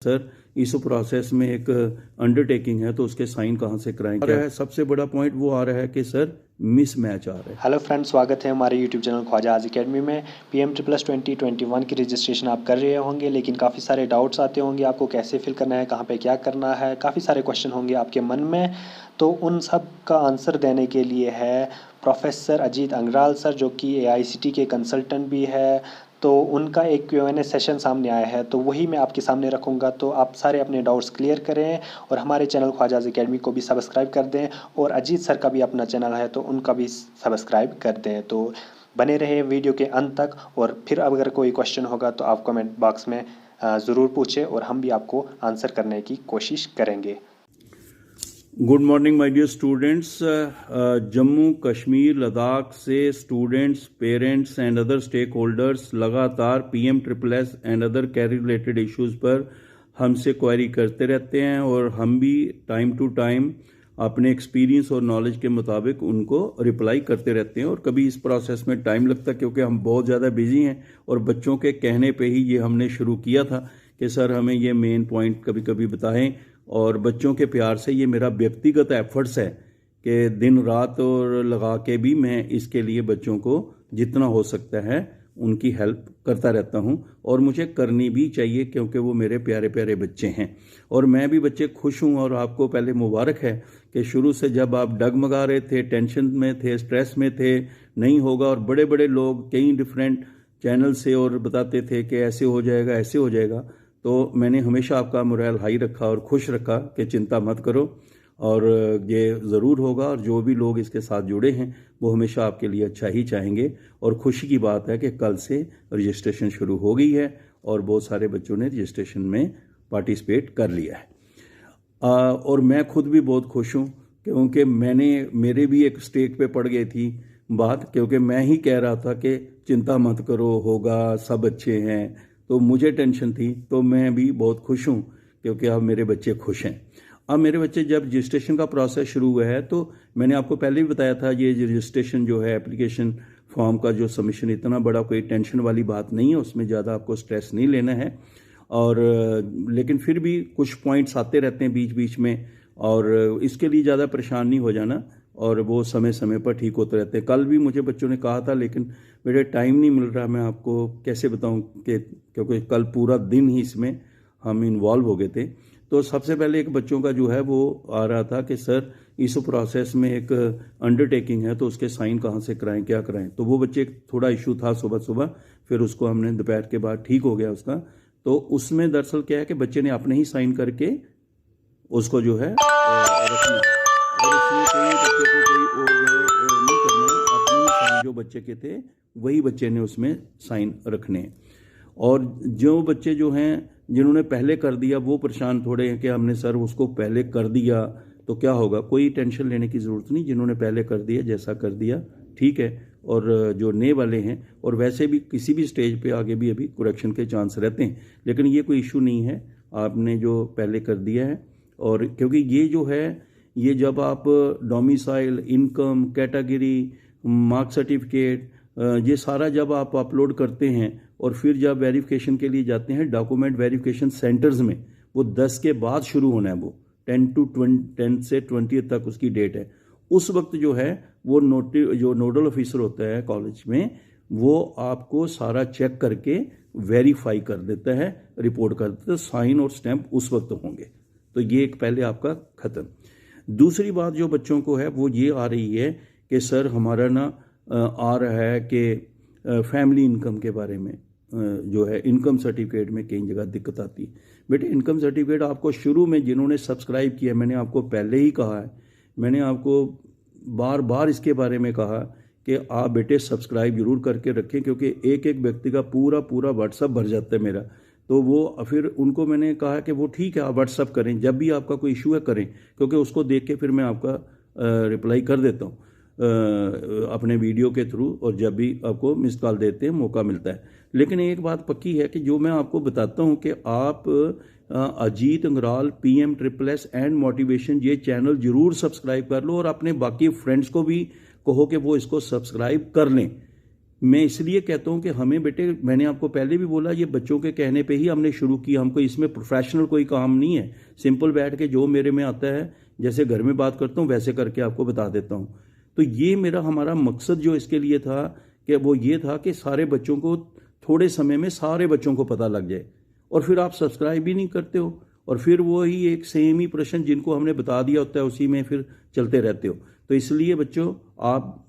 Sir इस process में एक अंडरटेकिंग है तो उसके साइन कहाँ से कराएं। क्या है सबसे बड़ा पॉइंट वो आ रहा है कि सर मिसमैच आ रहा है। हेलो फ्रेंड्स, स्वागत है हमारे यूट्यूब चैनल ख्वाजा आज अकेडमी में। PM++ 2021 की रजिस्ट्रेशन आप कर रहे होंगे, लेकिन काफ़ी सारे डाउट्स आते होंगे आपको कैसे फिल करना है, कहाँ पे क्या करना है, काफ़ी सारे क्वेश्चन होंगे आपके मन में। तो उन सब का आंसर देने के लिए है प्रोफेसर अजीत अंगराल सर, जो कि AICTE के कंसल्टेंट भी है। तो उनका एक Q&A सेशन सामने आया है, तो वही मैं आपके सामने रखूँगा। तो आप सारे अपने डाउट्स क्लियर करें और हमारे चैनल ख्वाजा अकेडमी को भी सब्सक्राइब कर दें, और अजीत सर का भी अपना चैनल है तो उनका भी सब्सक्राइब कर दें। तो बने रहे वीडियो के अंत तक, और फिर अगर कोई क्वेश्चन होगा तो आप कमेंट बॉक्स में ज़रूर पूछें और हम भी आपको आंसर करने की कोशिश करेंगे। Good morning my dear students. Jammu Kashmir Ladakh से students, parents and other stakeholders लगातार PM++ and other career related issues पर हमसे क्वेरी करते रहते हैं, और हम भी टाइम टू टाइम अपने एक्सपीरियंस और नॉलेज के मुताबिक उनको रिप्लाई करते रहते हैं। और कभी इस प्रोसेस में टाइम लगता है क्योंकि हम बहुत ज़्यादा बिजी हैं, और बच्चों के कहने पे ही ये हमने शुरू किया था कि सर हमें ये मेन पॉइंट कभी कभी बताएं। और बच्चों के प्यार से ये मेरा व्यक्तिगत एफर्ट्स है कि दिन रात और लगा के भी मैं इसके लिए बच्चों को जितना हो सकता है उनकी हेल्प करता रहता हूं, और मुझे करनी भी चाहिए क्योंकि वो मेरे प्यारे प्यारे बच्चे हैं और मैं भी बच्चे खुश हूं। और आपको पहले मुबारक है कि शुरू से जब आप डगमगा रहे थे, टेंशन में थे, स्ट्रेस में थे, नहीं होगा, और बड़े बड़े लोग कई डिफरेंट चैनल से और बताते थे कि ऐसे हो जाएगा ऐसे हो जाएगा, तो मैंने हमेशा आपका मोरल हाई रखा और खुश रखा कि चिंता मत करो और ये ज़रूर होगा। और जो भी लोग इसके साथ जुड़े हैं वो हमेशा आपके लिए अच्छा ही चाहेंगे। और खुशी की बात है कि कल से रजिस्ट्रेशन शुरू हो गई है और बहुत सारे बच्चों ने रजिस्ट्रेशन में पार्टिसिपेट कर लिया है। और मैं खुद भी बहुत खुश हूँ क्योंकि मेरे भी एक स्टेक पे पड़ गई थी बात, क्योंकि मैं ही कह रहा था कि चिंता मत करो, होगा, सब अच्छे हैं, तो मुझे टेंशन थी। तो मैं भी बहुत खुश हूँ क्योंकि अब मेरे बच्चे खुश हैं। अब मेरे बच्चे जब रजिस्ट्रेशन का प्रोसेस शुरू हुआ है, तो मैंने आपको पहले भी बताया था ये रजिस्ट्रेशन जो है एप्लीकेशन फॉर्म का जो सबमिशन, इतना बड़ा कोई टेंशन वाली बात नहीं है, उसमें ज़्यादा आपको स्ट्रेस नहीं लेना है। और लेकिन फिर भी कुछ पॉइंट्स आते रहते हैं बीच बीच में, और इसके लिए ज़्यादा परेशान नहीं हो जाना, और वो समय समय पर ठीक होते रहते हैं। कल भी मुझे बच्चों ने कहा था लेकिन मेरे टाइम नहीं मिल रहा, मैं आपको कैसे बताऊं कि क्योंकि कल पूरा दिन ही इसमें हम इन्वॉल्व हो गए थे। तो सबसे पहले एक बच्चों का जो है वो आ रहा था कि सर इस प्रोसेस में एक अंडरटेकिंग है तो उसके साइन कहाँ से कराएं, क्या कराएं। तो वो बच्चे थोड़ा इशू था सुबह सुबह, फिर उसको हमने दोपहर के बाद ठीक हो गया उसका। तो उसमें दरअसल क्या है कि बच्चे ने अपने ही साइन करके उसको जो है रखना, और उसमें कोई बच्चे को कोई और नहीं करना है, अपने ही साइन जो बच्चे के थे वही बच्चे ने उसमें साइन रखने हैं। और जो बच्चे जो हैं जिन्होंने पहले कर दिया वो परेशान थोड़े हैं कि हमने सर उसको पहले कर दिया तो क्या होगा। कोई टेंशन लेने की ज़रूरत नहीं, जिन्होंने पहले कर दिया जैसा कर दिया ठीक है। और जो नए वाले हैं, और वैसे भी किसी भी स्टेज पे आगे भी अभी करेक्शन के चांस रहते हैं, लेकिन ये कोई इशू नहीं है, आपने जो पहले कर दिया है। और क्योंकि ये जो है ये जब आप domicile, income, category, mark certificate, ये सारा जब आप अपलोड करते हैं और फिर जब वेरिफिकेशन के लिए जाते हैं डॉक्यूमेंट वेरिफिकेशन सेंटर्स में, वो 10 के बाद शुरू होना है, वो 10 से 20 तक उसकी डेट है। उस वक्त जो है वो जो नोडल ऑफिसर होता है कॉलेज में, वो आपको सारा चेक करके वेरीफाई कर देता है, रिपोर्ट कर देता है, साइन और स्टैंप उस वक्त होंगे। तो ये एक पहले आपका खत्म। दूसरी बात जो बच्चों को है वो ये आ रही है कि सर हमारा ना आ रहा है कि फैमिली इनकम के बारे में जो है इनकम सर्टिफिकेट में कई जगह दिक्कत आती है। बेटे इनकम सर्टिफिकेट आपको शुरू में जिन्होंने सब्सक्राइब किया, मैंने आपको पहले ही कहा है, मैंने आपको बार बार इसके बारे में कहा कि आप बेटे सब्सक्राइब जरूर करके रखें, क्योंकि एक एक व्यक्ति का पूरा पूरा व्हाट्सअप भर जाता है मेरा। तो वो फिर उनको मैंने कहा कि वो ठीक है आप व्हाट्सअप करें, जब भी आपका कोई इशू है करें, क्योंकि उसको देख के फिर मैं आपका रिप्लाई कर देता हूँ अपने वीडियो के थ्रू, और जब भी आपको मिस कॉल देते हैं मौका मिलता है। लेकिन एक बात पक्की है कि जो मैं आपको बताता हूँ कि आप Ajit Angral PM++ and motivation ये चैनल जरूर सब्सक्राइब कर लो, और अपने बाकी फ्रेंड्स को भी कहो कि वो इसको सब्सक्राइब कर लें, मैं इसलिए कहता हूँ कि हमें बेटे, मैंने आपको पहले भी बोला, ये बच्चों के कहने पे ही हमने शुरू किया। हमको इसमें प्रोफेशनल कोई काम नहीं है, सिंपल बैठ के जो मेरे में आता है, जैसे घर में बात करता हूँ वैसे करके आपको बता देता हूँ। तो ये हमारा मकसद जो इसके लिए था कि वो ये था कि सारे बच्चों को थोड़े समय में सारे बच्चों को पता लग जाए। और फिर आप सब्सक्राइब भी नहीं करते हो, और फिर वो ही एक सेम ही प्रश्न जिनको हमने बता दिया होता है उसी में फिर चलते रहते हो। तो इसलिए बच्चों, आप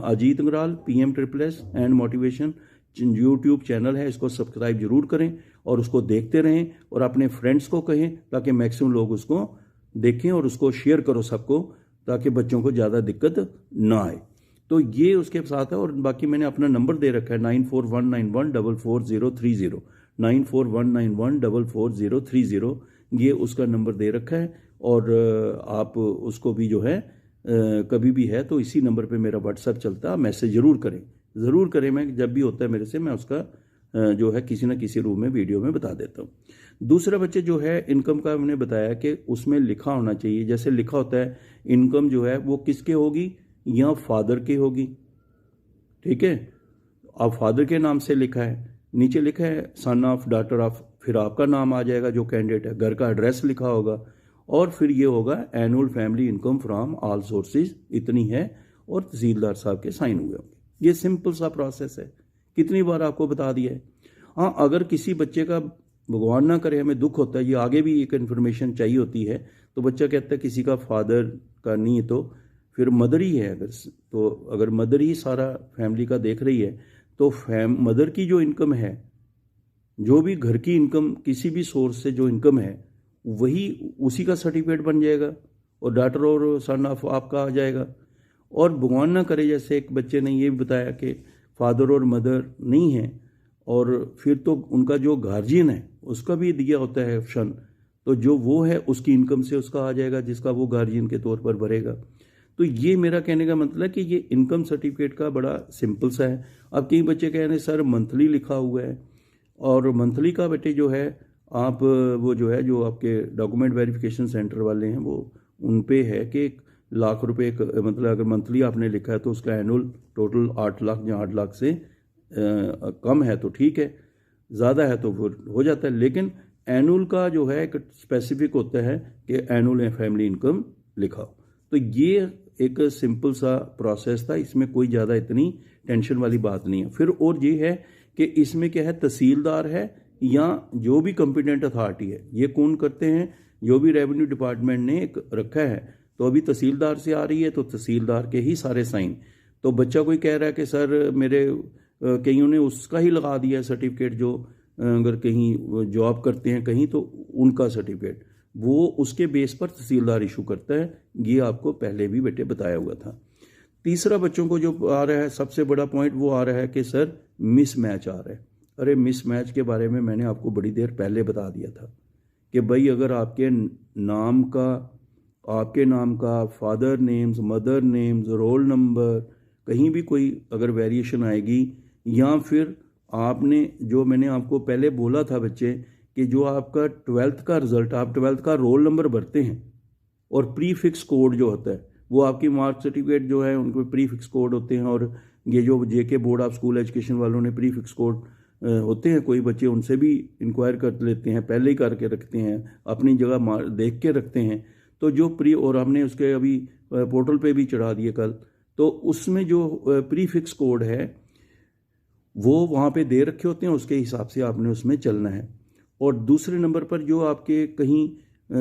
Ajit Angral PM SSS and motivation YouTube channel है, इसको सब्सक्राइब जरूर करें और उसको देखते रहें और अपने फ्रेंड्स को कहें ताकि मैक्सिमम लोग उसको देखें, और उसको शेयर करो सबको, ताकि बच्चों को ज़्यादा दिक्कत ना आए। तो ये उसके साथ है। और बाकी मैंने अपना नंबर दे रखा है 9419144030, 9419144030, ये उसका नंबर दे रखा है। और आप उसको भी जो है कभी भी है तो इसी नंबर पे मेरा व्हाट्सएप चलता है, मैसेज ज़रूर करें। मैं जब भी होता है मेरे से, मैं उसका जो है किसी न किसी रूप में वीडियो में बता देता हूँ। दूसरा बच्चे जो है इनकम का मैंने बताया कि उसमें लिखा होना चाहिए, जैसे लिखा होता है इनकम जो है वो किसके होगी, या फादर की होगी। ठीक है, अब फादर के नाम से लिखा है, नीचे लिखा है सन ऑफ, डॉटर ऑफ, फिर आपका नाम आ जाएगा जो कैंडिडेट है, घर का एड्रेस लिखा होगा, और फिर ये होगा annual family income from all sources इतनी है, और तहसीलदार साहब के साइन हुए होंगे। ये सिंपल सा प्रोसेस है, कितनी बार आपको बता दिया है। हाँ, अगर किसी बच्चे का, भगवान ना करे, हमें दुख होता है, ये आगे भी एक इन्फॉर्मेशन चाहिए होती है, तो बच्चा कहता है किसी का फादर का नहीं है, तो फिर मदर ही है, अगर मदर ही सारा फैमिली का देख रही है, तो मदर की जो इनकम है, जो भी घर की इनकम किसी भी सोर्स से जो इनकम है, वही उसी का सर्टिफिकेट बन जाएगा, और डॉटर और सन ऑफ आपका आ जाएगा। और भगवान ना करे, जैसे एक बच्चे ने ये भी बताया कि फादर और मदर नहीं है, और फिर तो उनका जो गार्जियन है उसका भी दिया होता है ऑप्शन, तो जो वो है उसकी इनकम से उसका आ जाएगा, जिसका वो गार्जियन के तौर पर भरेगा। तो ये मेरा कहने का मतलब है कि ये इनकम सर्टिफिकेट का बड़ा सिंपल सा है। अब कई बच्चे कह रहे हैं सर मंथली लिखा हुआ है, और मंथली का बेटे जो है आप वो जो है, जो आपके डॉक्यूमेंट वेरिफिकेशन सेंटर वाले हैं, वो उन पे है कि 1,00,000 रुपये, मतलब अगर मंथली आपने लिखा है तो उसका एनुअल टोटल 8 लाख या 8 लाख से कम है तो ठीक है, ज़्यादा है तो फिर हो जाता है। लेकिन एनुअल का जो है एक स्पेसिफिक होता है कि एनुअल फैमिली इनकम लिखा हो। तो ये एक सिंपल सा प्रोसेस था, इसमें कोई ज़्यादा इतनी टेंशन वाली बात नहीं है। फिर और ये है कि इसमें क्या है, तहसीलदार है या जो भी कॉम्पिटेंट अथॉरिटी है, ये कौन करते हैं, जो भी रेवेन्यू डिपार्टमेंट ने एक रखा है, तो अभी तहसीलदार से आ रही है तो तहसीलदार के ही सारे साइन। तो बच्चा कोई कह रहा है कि सर मेरे कईयों ने उसका ही लगा दिया है सर्टिफिकेट, जो अगर कहीं जॉब करते हैं कहीं तो उनका सर्टिफिकेट, वो उसके बेस पर तहसीलदार इशू करता है। ये आपको पहले भी बेटे बताया हुआ था। तीसरा बच्चों को जो आ रहा है सबसे बड़ा पॉइंट, वो आ रहा है कि सर मिसमैच आ रहा है। अरे मिसमैच के बारे में मैंने आपको बड़ी देर पहले बता दिया था कि भाई अगर आपके नाम का father names, mother names, roll number, कहीं भी कोई अगर वेरिएशन आएगी, या फिर आपने जो मैंने आपको पहले बोला था बच्चे कि जो आपका 12th का रिजल्ट, आप 12th का रोल नंबर भरते हैं, और प्री फिक्स कोड जो होता है वो आपकी मार्क सर्टिफिकेट जो है उनको प्री फिक्स कोड होते हैं। और ये जो JK board of school education वालों ने प्री फिक्स कोड होते हैं, कोई बच्चे उनसे भी इंक्वायर कर लेते हैं, पहले ही करके रखते हैं, अपनी जगह देख के रखते हैं। तो जो और हमने उसके अभी पोर्टल पे भी चढ़ा दिए कल, तो उसमें जो प्री फिक्स कोड है वो वहाँ पे दे रखे होते हैं, उसके हिसाब से आपने उसमें चलना है। और दूसरे नंबर पर जो आपके कहीं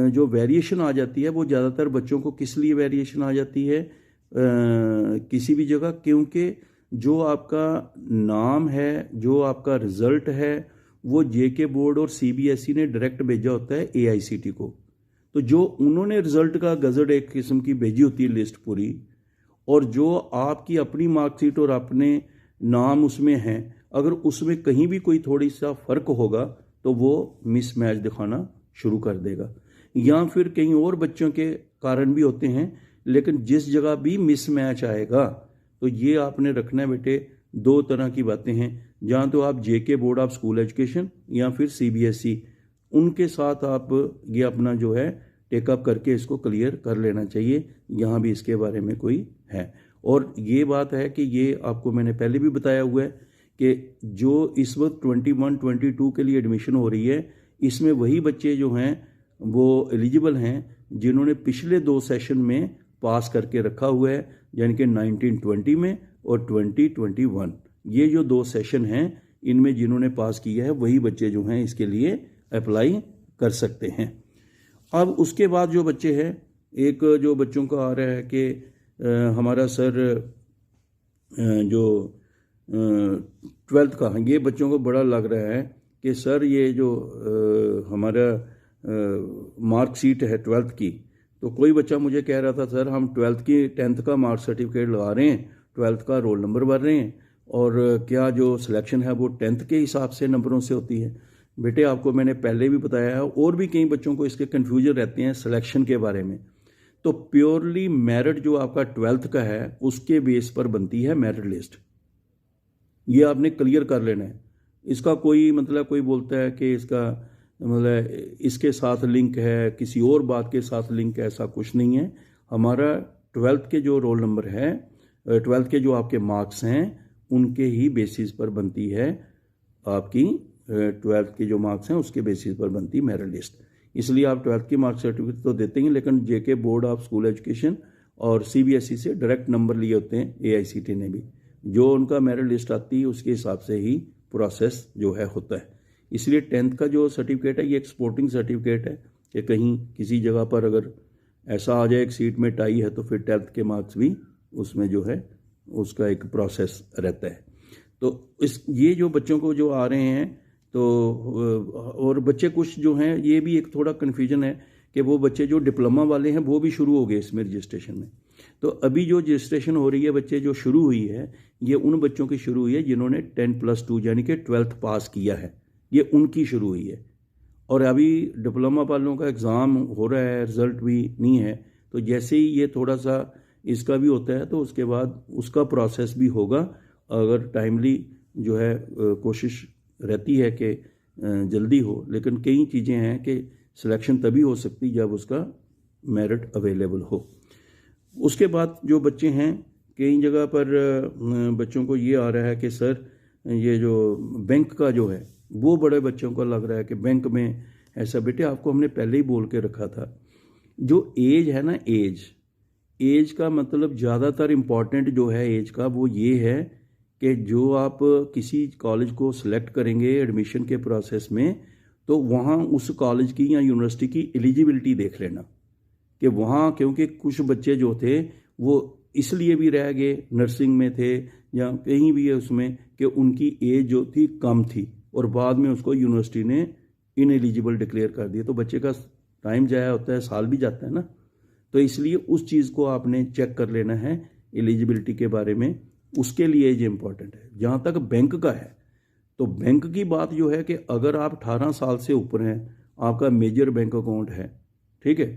जो वेरिएशन आ जाती है, वो ज़्यादातर बच्चों को किस लिए वेरिएशन आ जाती है किसी भी जगह, क्योंकि जो आपका नाम है, जो आपका रिज़ल्ट है, वो JK बोर्ड और CBSE ने डायरेक्ट भेजा होता है AICT को। तो जो उन्होंने रिज़ल्ट का गज़ट एक किस्म की भेजी होती है लिस्ट पूरी, और जो आपकी अपनी मार्कशीट और अपने नाम उसमें हैं, अगर उसमें कहीं भी कोई थोड़ी सा फ़र्क होगा तो वो मिसमैच दिखाना शुरू कर देगा। या फिर कहीं और बच्चों के कारण भी होते हैं, लेकिन जिस जगह भी मिसमैच आएगा तो ये आपने रखना है बेटे, 2 तरह की बातें हैं। जहाँ तो आप JK board of school education या फिर CBSE, उनके साथ आप ये अपना जो है टेकअप करके इसको क्लियर कर लेना चाहिए। यहाँ भी इसके बारे में कोई है। और ये बात है कि ये आपको मैंने पहले भी बताया हुआ है कि जो इस वक्त 21, 22 के लिए एडमिशन हो रही है, इसमें वही बच्चे जो हैं वो एलिजिबल हैं जिन्होंने पिछले 2 सेशन में पास करके रखा हुआ है, यानी कि 1920 में और 2021। ये जो 2 सेशन हैं इनमें जिन्होंने पास किया है वही बच्चे जो हैं इसके लिए अप्लाई कर सकते हैं। अब उसके बाद जो बच्चे हैं, एक जो बच्चों का आ रहा है कि हमारा सर जो 12th का, ये बच्चों को बड़ा लग रहा है कि सर ये जो हमारा मार्कशीट है 12th की, तो कोई बच्चा मुझे कह रहा था सर हम 12th की 10th का मार्क सर्टिफिकेट लगा रहे हैं, 12th का रोल नंबर भर रहे हैं, और क्या जो सिलेक्शन है वो 10th के हिसाब से नंबरों से होती है। बेटे आपको मैंने पहले भी बताया है, और भी कई बच्चों को इसके कन्फ्यूजन रहते हैं सिलेक्शन के बारे में। तो प्योरली मेरिट जो आपका 12th का है उसके बेस पर बनती है मेरिट लिस्ट, ये आपने क्लियर कर लेना है। इसका कोई मतलब कोई बोलता है कि इसका मतलब इसके साथ लिंक है, किसी और बात के साथ लिंक है, ऐसा कुछ नहीं है। हमारा 12th के जो रोल नंबर है, 12th के जो आपके मार्क्स हैं उनके ही बेसिस पर बनती है आपकी 12th के जो मार्क्स हैं उसके बेसिस पर बनती है मेरिट लिस्ट। इसलिए आप 12th की मार्क सर्टिफिकेट तो देते हैं, लेकिन जेके बोर्ड ऑफ स्कूल एजुकेशन और सीबीएसई से डायरेक्ट नंबर लिए होते हैं एआईसीटी ने भी, जो उनका मेरिट लिस्ट आती है उसके हिसाब से ही प्रोसेस जो है होता है। इसलिए 10th का जो सर्टिफिकेट है ये एक सपोर्टिंग सर्टिफिकेट है कि कहीं किसी जगह पर अगर ऐसा आ जाए एक सीट में टाई है तो फिर 10th के मार्क्स भी उसमें जो है उसका एक प्रोसेस रहता है। तो ये जो बच्चों को जो आ रहे हैं, तो और बच्चे कुछ जो हैं, ये भी एक थोड़ा कन्फ्यूजन है कि वो बच्चे जो डिप्लोमा वाले हैं वो भी शुरू हो गए इसमें रजिस्ट्रेशन में। तो अभी जो रजिस्ट्रेशन हो रही है बच्चे जो शुरू हुई है, ये उन बच्चों की शुरू हुई है जिन्होंने 10+2 यानी कि 12th पास किया है, ये उनकी शुरू हुई है। और अभी डिप्लोमा वालों का एग्ज़ाम हो रहा है, रिज़ल्ट भी नहीं है, तो जैसे ही ये थोड़ा सा इसका भी होता है तो उसके बाद उसका प्रोसेस भी होगा। अगर टाइमली जो है कोशिश रहती है कि जल्दी हो, लेकिन कई चीज़ें हैं कि सिलेक्शन तभी हो सकती जब उसका मेरिट अवेलेबल हो। उसके बाद जो बच्चे हैं, कई जगह पर बच्चों को ये आ रहा है कि सर ये जो बैंक का जो है वो बड़े बच्चों को लग रहा है कि बैंक में ऐसा। बेटे आपको हमने पहले ही बोल के रखा था, जो एज है ना, एज का मतलब ज़्यादातर इम्पॉर्टेंट जो है एज का वो ये है कि जो आप किसी कॉलेज को सिलेक्ट करेंगे एडमिशन के प्रोसेस में, तो वहाँ उस कॉलेज की या यूनिवर्सिटी की एलिजिबिलिटी देख लेना कि वहाँ, क्योंकि कुछ बच्चे जो थे वो इसलिए भी रह गए, नर्सिंग में थे या कहीं भी है उसमें, कि उनकी एज जो थी कम थी और बाद में उसको यूनिवर्सिटी ने इनएलिजिबल डिक्लेयर कर दिया। तो बच्चे का टाइम जाया होता है, साल भी जाता है ना। तो इसलिए उस चीज़ को आपने चेक कर लेना है एलिजिबिलिटी के बारे में, उसके लिए एज इम्पॉर्टेंट है। जहाँ तक बैंक का है, तो बैंक की बात जो है कि अगर आप 18 साल से ऊपर हैं, आपका मेजर बैंक अकाउंट है, ठीक है,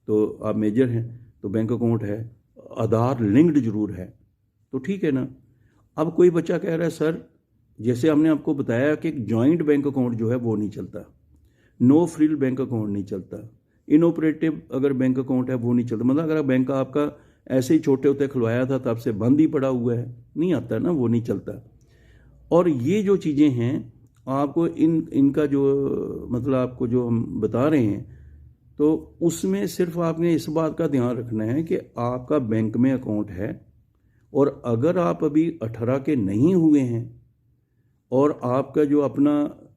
तो आप मेजर हैं तो बैंक अकाउंट है, आधार लिंक्ड जरूर है, तो ठीक है ना। अब कोई बच्चा कह रहा है सर, जैसे हमने आपको बताया कि जॉइंट बैंक अकाउंट जो है वो नहीं चलता, नो फ्रिल बैंक अकाउंट नहीं चलता, इनऑपरेटिव अगर बैंक अकाउंट है वो नहीं चलता। मतलब अगर बैंक आपका ऐसे ही छोटे होते खुलवाया था तब से बंद ही पड़ा हुआ है, नहीं आता ना, वो नहीं चलता। और ये जो चीज़ें हैं आपको इनका जो मतलब आपको जो हम बता रहे हैं, तो उसमें सिर्फ आपने इस बात का ध्यान रखना है कि आपका बैंक में अकाउंट है, और अगर आप अभी 18 के नहीं हुए हैं और आपका जो अपना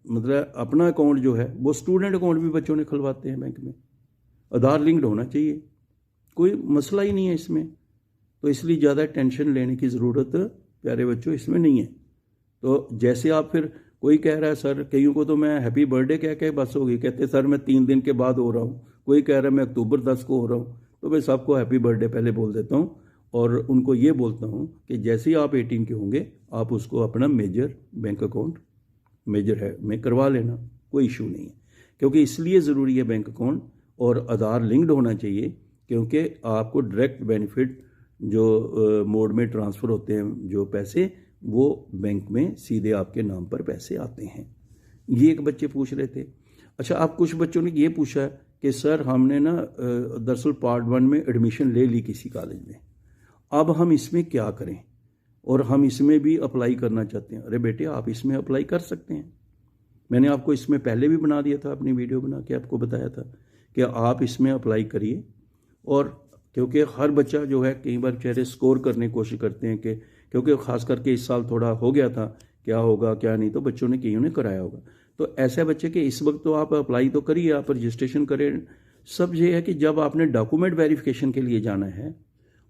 मतलब अपना अकाउंट जो है वो स्टूडेंट अकाउंट भी बच्चों ने खुलवाते हैं बैंक में, आधार लिंक्ड होना चाहिए, कोई मसला ही नहीं है इसमें। तो इसलिए ज़्यादा टेंशन लेने की ज़रूरत प्यारे बच्चों इसमें नहीं है। तो जैसे आप फिर कोई कह रहा है सर, कईयों को तो मैं हैप्पी बर्थडे कह के बस होगी, कहते सर मैं 3 दिन के बाद हो रहा हूँ, कोई कह रहा है मैं अक्टूबर 10 को हो रहा हूँ, तो मैं सबको हैप्पी बर्थडे पहले बोल देता हूँ और उनको ये बोलता हूँ कि जैसे ही आप 18 के होंगे आप उसको अपना मेजर बैंक अकाउंट मेजर है में करवा लेना, कोई इशू नहीं है। क्योंकि इसलिए ज़रूरी है बैंक अकाउंट और आधार लिंक्ड होना चाहिए, क्योंकि आपको डायरेक्ट बेनिफिट जो मोड में ट्रांसफ़र होते हैं जो पैसे, वो बैंक में सीधे आपके नाम पर पैसे आते हैं। ये एक बच्चे पूछ रहे थे। अच्छा, आप कुछ बच्चों ने ये पूछा कि सर हमने ना दरअसल पार्ट 1 में एडमिशन ले ली किसी कॉलेज में, अब हम इसमें क्या करें, और हम इसमें भी अप्लाई करना चाहते हैं। अरे बेटे, आप इसमें अप्लाई कर सकते हैं। मैंने आपको इसमें पहले भी बना दिया था, अपनी वीडियो बना के आपको बताया था कि आप इसमें अप्लाई करिए। और क्योंकि हर बच्चा जो है कई बार चेहरे स्कोर करने की कोशिश करते हैं कि क्योंकि ख़ास करके इस साल थोड़ा हो गया था, क्या होगा क्या नहीं, तो बच्चों ने कईयों ने कराया होगा। तो ऐसे बच्चे के इस वक्त तो आप अप्लाई तो करिए, आप रजिस्ट्रेशन करें। सब ये है कि जब आपने डॉक्यूमेंट वेरिफिकेशन के लिए जाना है,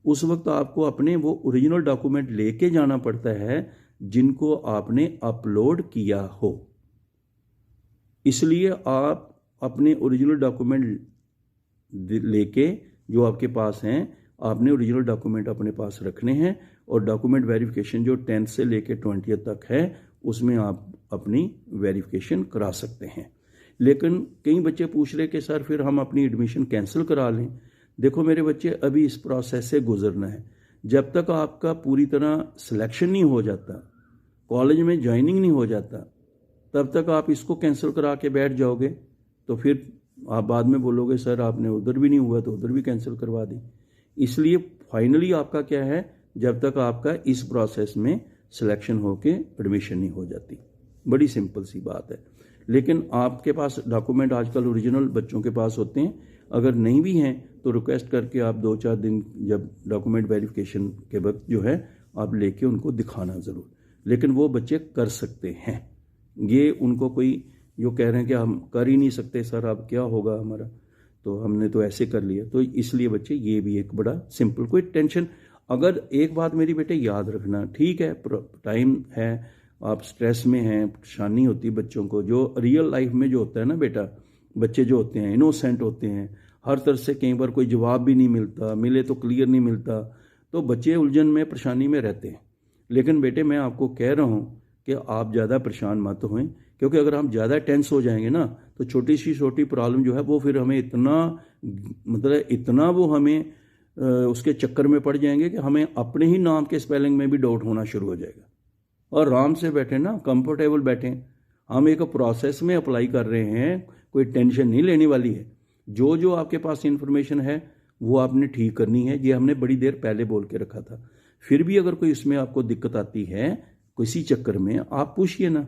उस वक्त आपको अपने वो ओरिजिनल डॉक्यूमेंट लेके जाना पड़ता है जिनको आपने अपलोड किया हो। इसलिए आप अपने ओरिजिनल डॉक्यूमेंट लेके जो आपके पास हैं, आपने ओरिजिनल डॉक्यूमेंट अपने पास रखने हैं। और डॉक्यूमेंट वेरिफिकेशन जो 10th से लेके 20th तक है, उसमें आप अपनी वेरिफिकेशन करा सकते हैं। लेकिन कई बच्चे पूछ रहे कि सर फिर हम अपनी एडमिशन कैंसिल करा लें। देखो मेरे बच्चे, अभी इस प्रोसेस से गुजरना है। जब तक आपका पूरी तरह सिलेक्शन नहीं हो जाता, कॉलेज में ज्वाइनिंग नहीं हो जाता, तब तक आप इसको कैंसिल करा के बैठ जाओगे तो फिर आप बाद में बोलोगे सर आपने उधर भी नहीं हुआ तो उधर भी कैंसिल करवा दी। इसलिए फाइनली आपका क्या है, जब तक आपका इस प्रोसेस में सिलेक्शन होके एडमिशन नहीं हो जाती। बड़ी सिंपल सी बात है। लेकिन आपके पास डॉक्यूमेंट आजकल ओरिजिनल बच्चों के पास होते हैं। अगर नहीं भी हैं तो रिक्वेस्ट करके आप 2-4 दिन जब डॉक्यूमेंट वेरिफिकेशन के वक्त जो है आप लेके उनको दिखाना ज़रूर। लेकिन वो बच्चे कर सकते हैं। ये उनको कोई जो कह रहे हैं कि हम कर ही नहीं सकते सर, अब क्या होगा हमारा, तो हमने तो ऐसे कर लिया। तो इसलिए बच्चे ये भी एक बड़ा सिंपल, कोई टेंशन। अगर एक बात मेरी बेटे याद रखना, ठीक है टाइम है, आप स्ट्रेस में हैं, परेशानी होती है बच्चों को, जो रियल लाइफ में जो होता है ना बेटा, बच्चे जो होते हैं इनोसेंट होते हैं, हर तरह से कई बार कोई जवाब भी नहीं मिलता, मिले तो क्लियर नहीं मिलता, तो बच्चे उलझन में परेशानी में रहते हैं। लेकिन बेटे मैं आपको कह रहा हूँ कि आप ज़्यादा परेशान मत होएं, क्योंकि अगर हम ज़्यादा टेंस हो जाएंगे ना तो छोटी सी छोटी प्रॉब्लम जो है वो फिर हमें इतना, मतलब इतना वो हमें उसके चक्कर में पड़ जाएंगे कि हमें अपने ही नाम के स्पेलिंग में भी डाउट होना शुरू हो जाएगा। और आराम से बैठे ना, कंफर्टेबल बैठें। हम एक प्रोसेस में अप्लाई कर रहे हैं, कोई टेंशन नहीं लेने वाली है। जो जो आपके पास इन्फॉर्मेशन है वो आपने ठीक करनी है। ये हमने बड़ी देर पहले बोल के रखा था। फिर भी अगर कोई इसमें आपको दिक्कत आती है किसी चक्कर में, आप पूछिए ना।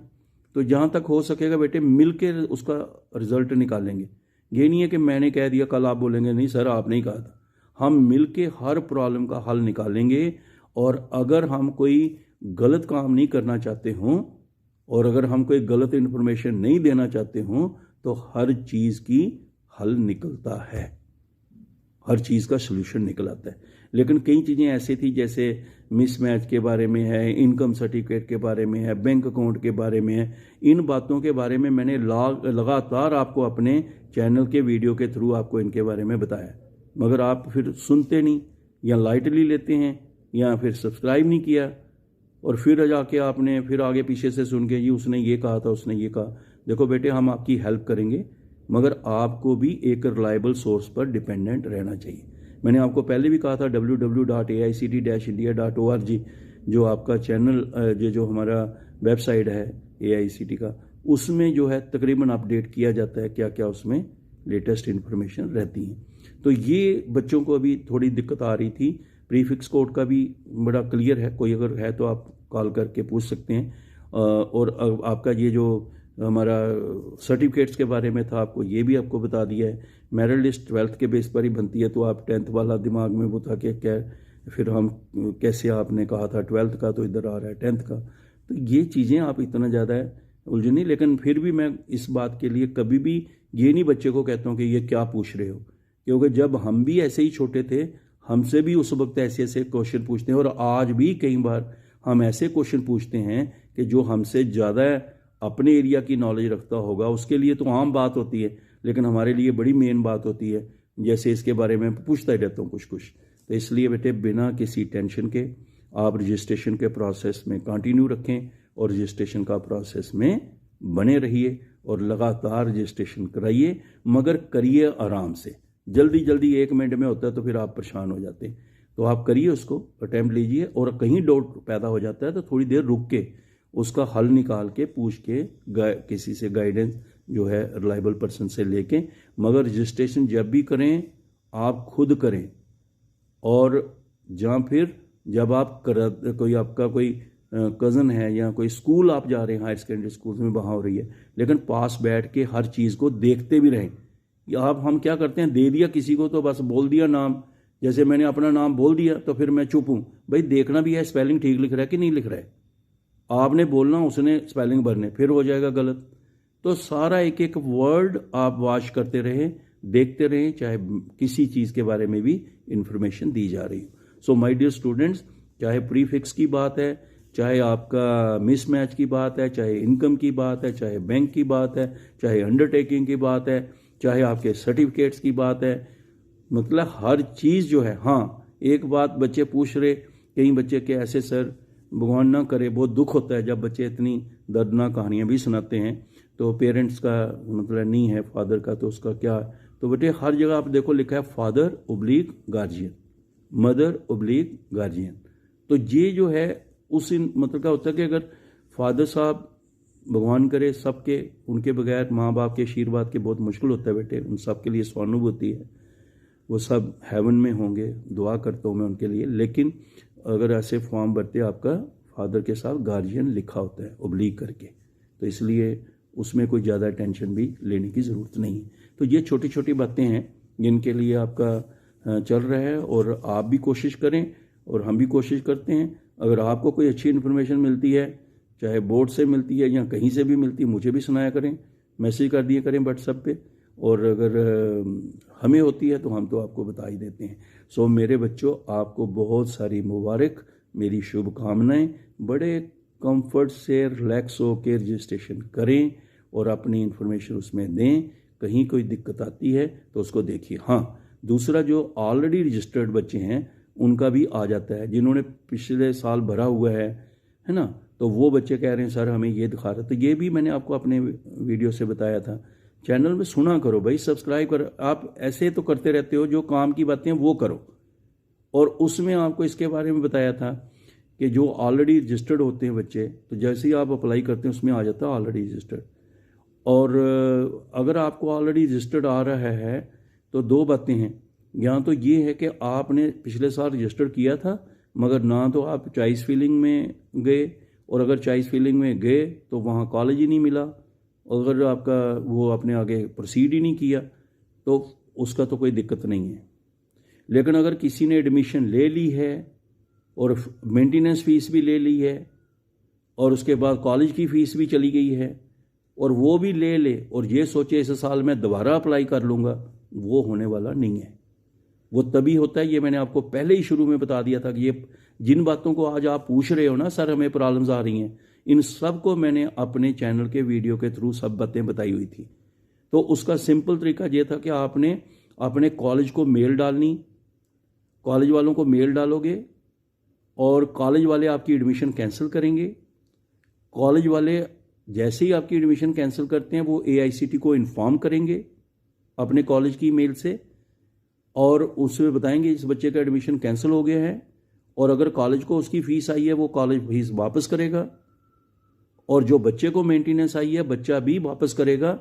तो जहाँ तक हो सकेगा बेटे मिल के उसका रिजल्ट निकालेंगे। ये नहीं है कि मैंने कह दिया कल आप बोलेंगे नहीं सर आपने ही कहा था। हम मिल के हर प्रॉब्लम का हल निकालेंगे। और अगर हम कोई गलत काम नहीं करना चाहते हों और अगर हम कोई गलत इन्फॉर्मेशन नहीं देना चाहते हों तो हर चीज़ की हल निकलता है, हर चीज़ का सलूशन निकल आता है। लेकिन कई चीज़ें ऐसी थी जैसे मिसमैच के बारे में है, इनकम सर्टिफिकेट के बारे में है, बैंक अकाउंट के बारे में है। इन बातों के बारे में मैंने लगातार आपको अपने चैनल के वीडियो के थ्रू आपको इनके बारे में बताया, मगर आप फिर सुनते नहीं, या लाइटली लेते हैं, या फिर सब्सक्राइब नहीं किया, और फिर जाके आपने फिर आगे पीछे से सुन के जी उसने ये कहा था, उसने ये कहा। देखो बेटे हम आपकी हेल्प करेंगे, मगर आपको भी एक रिलायबल सोर्स पर डिपेंडेंट रहना चाहिए। मैंने आपको पहले भी कहा था www.aict-india.org जो आपका चैनल जो हमारा वेबसाइट है AICT का, उसमें जो है तकरीबन अपडेट किया जाता है, क्या क्या उसमें लेटेस्ट इन्फॉर्मेशन रहती है। तो ये बच्चों को अभी थोड़ी दिक्कत आ रही थी। प्रीफिक्स कोड का भी बड़ा क्लियर है, कोई अगर है तो आप कॉल करके पूछ सकते हैं। और आपका ये जो हमारा सर्टिफिकेट्स के बारे में था, आपको ये भी आपको बता दिया है। मेरिट लिस्ट 12th के बेस पर ही बनती है, तो आप 10th वाला दिमाग में वो था कि क्या फिर हम कैसे, आपने कहा था 12th का तो इधर आ रहा है 10th का। तो ये चीज़ें आप इतना ज़्यादा उलझनी। लेकिन फिर भी मैं इस बात के लिए कभी भी ये नहीं बच्चे को कहता हूँ कि ये क्या पूछ रहे हो, क्योंकि जब हम भी ऐसे ही छोटे थे हमसे भी उस वक्त ऐसे ऐसे क्वेश्चन पूछते हैं, और आज भी कई बार हम ऐसे क्वेश्चन पूछते हैं कि जो हमसे ज़्यादा अपने एरिया की नॉलेज रखता होगा उसके लिए तो आम बात होती है, लेकिन हमारे लिए बड़ी मेन बात होती है। जैसे इसके बारे में पूछता ही रहता हूँ कुछ कुछ। तो इसलिए बेटे बिना किसी टेंशन के आप रजिस्ट्रेशन के प्रोसेस में कंटिन्यू रखें और रजिस्ट्रेशन का प्रोसेस में बने रहिए और लगातार रजिस्ट्रेशन कराइए, मगर करिए आराम से। जल्दी जल्दी 1 मिनट में होता है तो फिर आप परेशान हो जाते हैं। तो आप करिए, उसको अटैम्प्ट लीजिए, और कहीं डाउट पैदा हो जाता है तो थोड़ी देर रुक के उसका हल निकाल के पूछ के किसी से गाइडेंस जो है रिलायबल पर्सन से लेके। मगर रजिस्ट्रेशन जब भी करें आप खुद करें, और जहाँ फिर जब आप कोई आपका कोई कज़न है या कोई स्कूल आप जा रहे हैं, हायर सेकेंडरी स्कूल में वहाँ हो रही है, लेकिन पास बैठ के हर चीज़ को देखते भी रहें। आप हम क्या करते हैं, दे दिया किसी को तो बस बोल दिया नाम, जैसे मैंने अपना नाम बोल दिया तो फिर मैं चुप हूँ। भाई देखना भी है स्पेलिंग ठीक लिख रहा है कि नहीं लिख रहा है, आपने बोलना, उसने स्पेलिंग भरने, फिर हो जाएगा गलत। तो सारा एक एक वर्ड आप वॉच करते रहें, देखते रहें, चाहे किसी चीज़ के बारे में भी इंफॉर्मेशन दी जा रही हो। सो माय डियर स्टूडेंट्स, चाहे प्रीफिक्स की बात है, चाहे आपका मिसमैच की बात है, चाहे इनकम की बात है, चाहे बैंक की बात है, चाहे अंडरटेकिंग की बात है, चाहे आपके सर्टिफिकेट्स की बात है, मतलब हर चीज़ जो है। हाँ, एक बात बच्चे पूछ रहे, कई बच्चे के ऐसे सर, भगवान ना करे, बहुत दुख होता है जब बच्चे इतनी दर्दनाक कहानियाँ भी सुनाते हैं। तो पेरेंट्स का मतलब नहीं है फादर का, तो उसका क्या। तो बेटे हर जगह आप देखो लिखा है father oblique guardian, mother oblique guardian. तो ये जो है उस मतलब क्या होता है कि अगर फादर साहब, भगवान करे सबके, उनके बगैर माँ बाप के आशीर्वाद के बहुत मुश्किल होता है बेटे, उन सब के लिए सहानुभूति है, वो सब हेवन में होंगे, दुआ करता हूँ मैं उनके लिए। लेकिन अगर ऐसे फॉर्म भरते आपका फादर के साथ गार्जियन लिखा होता है ओब्लिक करके, तो इसलिए उसमें कोई ज़्यादा टेंशन भी लेने की ज़रूरत नहीं है। तो ये छोटी छोटी बातें हैं जिनके लिए आपका चल रहा है, और आप भी कोशिश करें और हम भी कोशिश करते हैं। अगर आपको कोई अच्छी इन्फॉर्मेशन मिलती है, चाहे बोर्ड से मिलती है या कहीं से भी मिलती है, मुझे भी सुनाया करें, मैसेज कर दिया करें व्हाट्सएप पे। और अगर हमें होती है तो हम तो आपको बता ही देते हैं। सो मेरे बच्चों, आपको बहुत सारी मुबारक, मेरी शुभकामनाएं। बड़े कंफर्ट से रिलैक्स होकर रजिस्ट्रेशन करें और अपनी इन्फॉर्मेशन उसमें दें। कहीं कोई दिक्कत आती है तो उसको देखिए। हाँ, दूसरा, जो ऑलरेडी रजिस्टर्ड बच्चे हैं उनका भी आ जाता है, जिन्होंने पिछले साल भरा हुआ है ना, तो वो बच्चे कह रहे हैं सर हमें ये दिखा रहा। तो ये भी मैंने आपको अपने वीडियो से बताया था। चैनल में सुना करो भाई, सब्सक्राइब करो। आप ऐसे तो करते रहते हो, जो काम की बातें वो करो। और उसमें आपको इसके बारे में बताया था कि जो ऑलरेडी रजिस्टर्ड होते हैं बच्चे, तो जैसे ही आप अप्लाई करते हैं उसमें आ जाता है ऑलरेडी रजिस्टर्ड। और अगर आपको ऑलरेडी रजिस्टर्ड आ रहा है तो दो बातें हैं। या तो ये है कि आपने पिछले साल रजिस्टर किया था, मगर ना तो आप चॉइस फिलिंग में गए, और अगर चॉइस फिलिंग में गए तो वहाँ कॉलेज ही नहीं मिला, अगर आपका वो आपने आगे प्रोसीड ही नहीं किया तो उसका तो कोई दिक्कत नहीं है। लेकिन अगर किसी ने एडमिशन ले ली है और मेंटेनेंस फीस भी ले ली है, और उसके बाद कॉलेज की फ़ीस भी चली गई है, और वो भी ले ले और ये सोचे इस साल मैं दोबारा अप्लाई कर लूँगा, वो होने वाला नहीं है। वो तभी होता है, ये मैंने आपको पहले ही शुरू में बता दिया था कि ये जिन बातों को आज आप पूछ रहे हो ना सर हमें प्रॉब्लम्स आ रही हैं, इन सब को मैंने अपने चैनल के वीडियो के थ्रू सब बातें बताई हुई थी। तो उसका सिंपल तरीका ये था कि आपने अपने कॉलेज को मेल डालनी, कॉलेज वालों को मेल डालोगे और कॉलेज वाले आपकी एडमिशन कैंसिल करेंगे। कॉलेज वाले जैसे ही आपकी एडमिशन कैंसिल करते हैं वो AICT को इन्फॉर्म करेंगे अपने कॉलेज की मेल से, और उसमें बताएंगे इस बच्चे का एडमिशन कैंसिल हो गया है, और अगर कॉलेज को उसकी फ़ीस आई है वो कॉलेज फीस वापस करेगा, और जो बच्चे को मेंटेनेंस आई है बच्चा भी वापस करेगा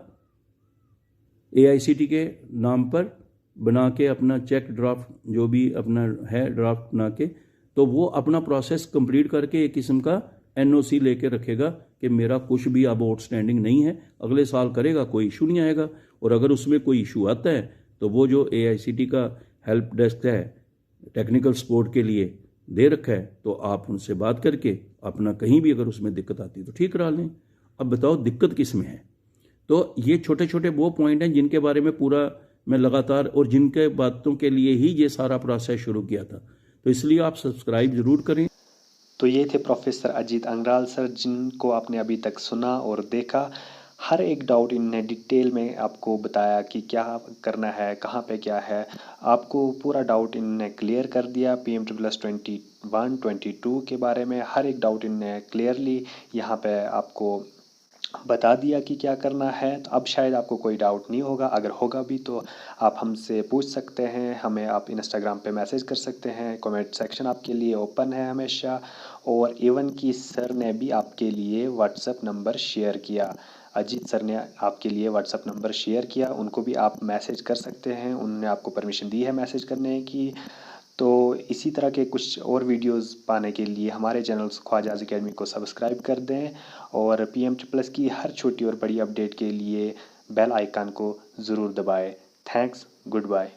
AICT के नाम पर बना के, अपना चेक ड्राफ्ट जो भी अपना है ड्राफ्ट बना के, तो वो अपना प्रोसेस कंप्लीट करके एक किस्म का NOC लेके रखेगा कि मेरा कुछ भी अब आउटस्टैंडिंग नहीं है, अगले साल करेगा, कोई इशू नहीं आएगा। और अगर उसमें कोई इशू आता है तो वो जो AICT का हेल्प डेस्क है टेक्निकल सपोर्ट के लिए दे रखा है, तो आप उनसे बात करके अपना कहीं भी अगर उसमें दिक्कत आती है तो ठीक करा लें। अब बताओ दिक्कत किस में है। तो ये छोटे छोटे वो पॉइंट हैं जिनके बारे में पूरा मैं लगातार, और जिनके बातों के लिए ही ये सारा प्रोसेस शुरू किया था, तो इसलिए आप सब्सक्राइब ज़रूर करें। तो ये थे प्रोफेसर अजीत अंग्राल सर, जिनको आपने अभी तक सुना और देखा। हर एक डाउट इनने डिटेल में आपको बताया कि क्या करना है, कहाँ पे क्या है। आपको पूरा डाउट इनने क्लियर कर दिया। PM++ 21 22 के बारे में हर एक डाउट इनने क्लियरली यहाँ पे आपको बता दिया कि क्या करना है। तो अब शायद आपको कोई डाउट नहीं होगा, अगर होगा भी तो आप हमसे पूछ सकते हैं, हमें आप इंस्टाग्राम पे मैसेज कर सकते हैं, कमेंट सेक्शन आपके लिए ओपन है हमेशा। और इवन कि सर ने भी आपके लिए व्हाट्सएप नंबर शेयर किया, अजीत सर ने आपके लिए व्हाट्सएप नंबर शेयर किया, उनको भी आप मैसेज कर सकते हैं, उन्होंने आपको परमिशन दी है मैसेज करने की। तो इसी तरह के कुछ और वीडियोस पाने के लिए हमारे चैनल ख्वाजाज अकेडमी को सब्सक्राइब कर दें और PM++ की हर छोटी और बड़ी अपडेट के लिए बेल आइकन को ज़रूर दबाएं। Thanks, good bye.